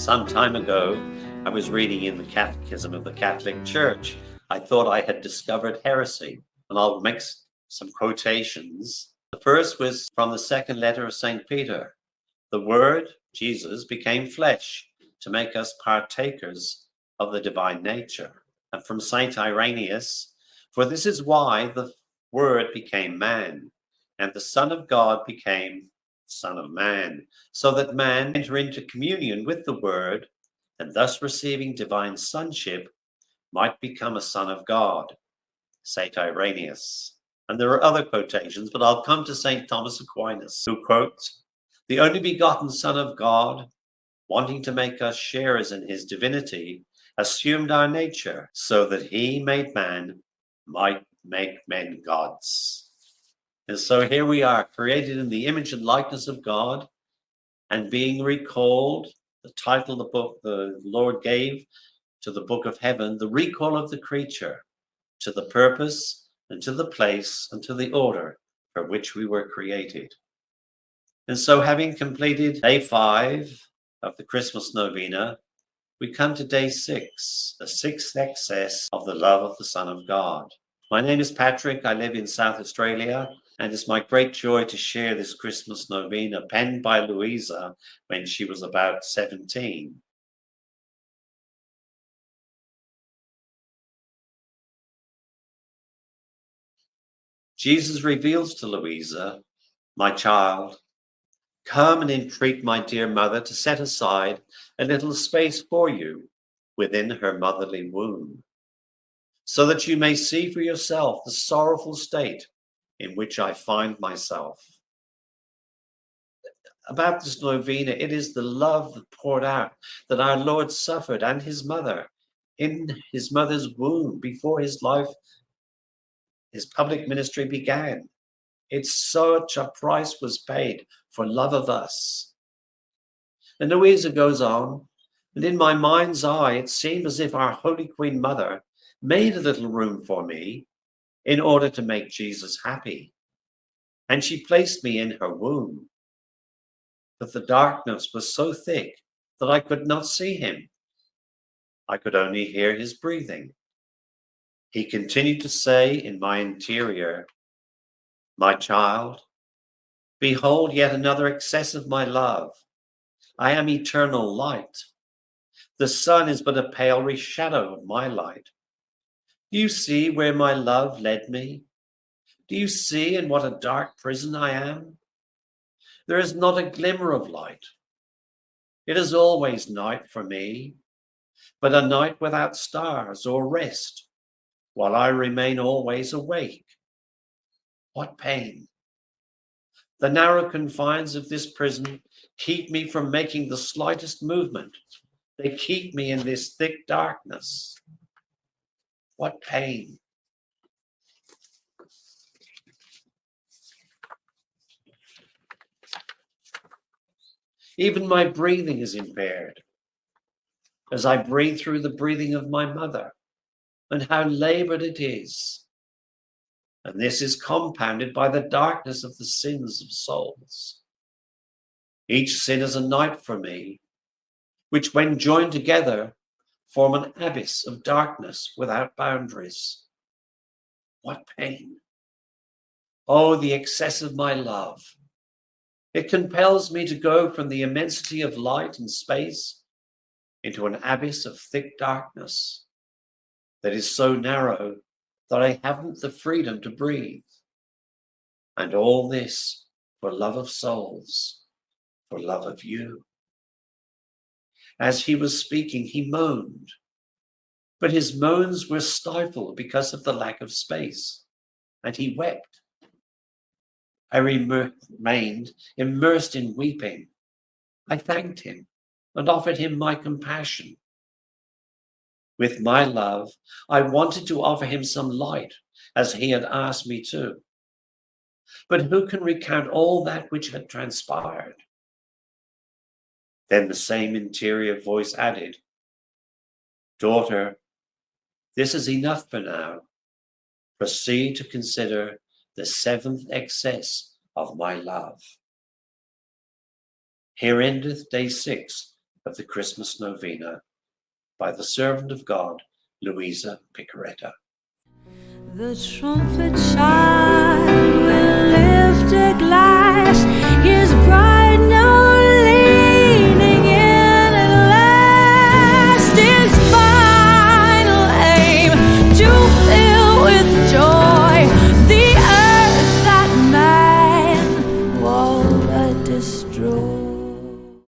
Some time ago, I was reading in the Catechism of the Catholic Church. I thought I had discovered heresy, and I'll make some quotations. The first was from the second letter of St. Peter. The Word, Jesus, became flesh to make us partakers of the divine nature. And from St. Irenaeus, for this is why the Word became man, and the Son of God became Son of Man, so that man enter into communion with the Word, and thus receiving divine sonship, might become a son of God. St. Irenaeus. And there are other quotations, but I'll come to St. Thomas Aquinas, who quotes, the only begotten Son of God, wanting to make us sharers in his divinity, assumed our nature, so that he made man, might make men gods. And so here we are, created in the image and likeness of God, and being recalled, the title the book the Lord gave to the book of heaven, the recall of the creature to the purpose and to the place and to the order for which we were created. And so, having completed day 5 of the Christmas novena, we come to day 6, the 6th excess of the love of the Son of God. My name is Patrick. I live in South Australia, and it's my great joy to share this Christmas novena penned by Luisa when she was about 17. Jesus reveals to Luisa, my child, come and entreat my dear mother to set aside a little space for you within her motherly womb, so that you may see for yourself the sorrowful state in which I find myself. About this novena, it is the love that poured out that our Lord suffered, and his mother in his mother's womb before his life, his public ministry began. It's such a price was paid for love of us. And Luisa goes on, and in my mind's eye, it seemed as if our Holy Queen Mother made a little room for me in order to make Jesus happy. And she placed me in her womb. But the darkness was so thick that I could not see him. I could only hear his breathing. He continued to say in my interior, my child, behold yet another excess of my love. I am eternal light. The sun is but a pale reshadow of my light. Do you see where my love led me? Do you see in what a dark prison I am? There is not a glimmer of light. It is always night for me, but a night without stars or rest, while I remain always awake. What pain! The narrow confines of this prison keep me from making the slightest movement. They keep me in this thick darkness. What pain! Even my breathing is impaired, as I breathe through the breathing of my mother, and how labored it is. And this is compounded by the darkness of the sins of souls. Each sin is a night for me, which when joined together form an abyss of darkness without boundaries. What pain! Oh, the excess of my love! It compels me to go from the immensity of light and space into an abyss of thick darkness that is so narrow that I haven't the freedom to breathe. And all this for love of souls, for love of you. As he was speaking, he moaned, but his moans were stifled because of the lack of space, and he wept. I remained immersed in weeping. I thanked him and offered him my compassion. With my love, I wanted to offer him some light, as he had asked me to. But who can recount all that which had transpired? Then the same interior voice added, daughter, this is enough for now. Proceed to consider the 7th excess of my love. Here endeth day 6 of the Christmas Novena by the servant of God, Luisa Piccaretta. The trumpet child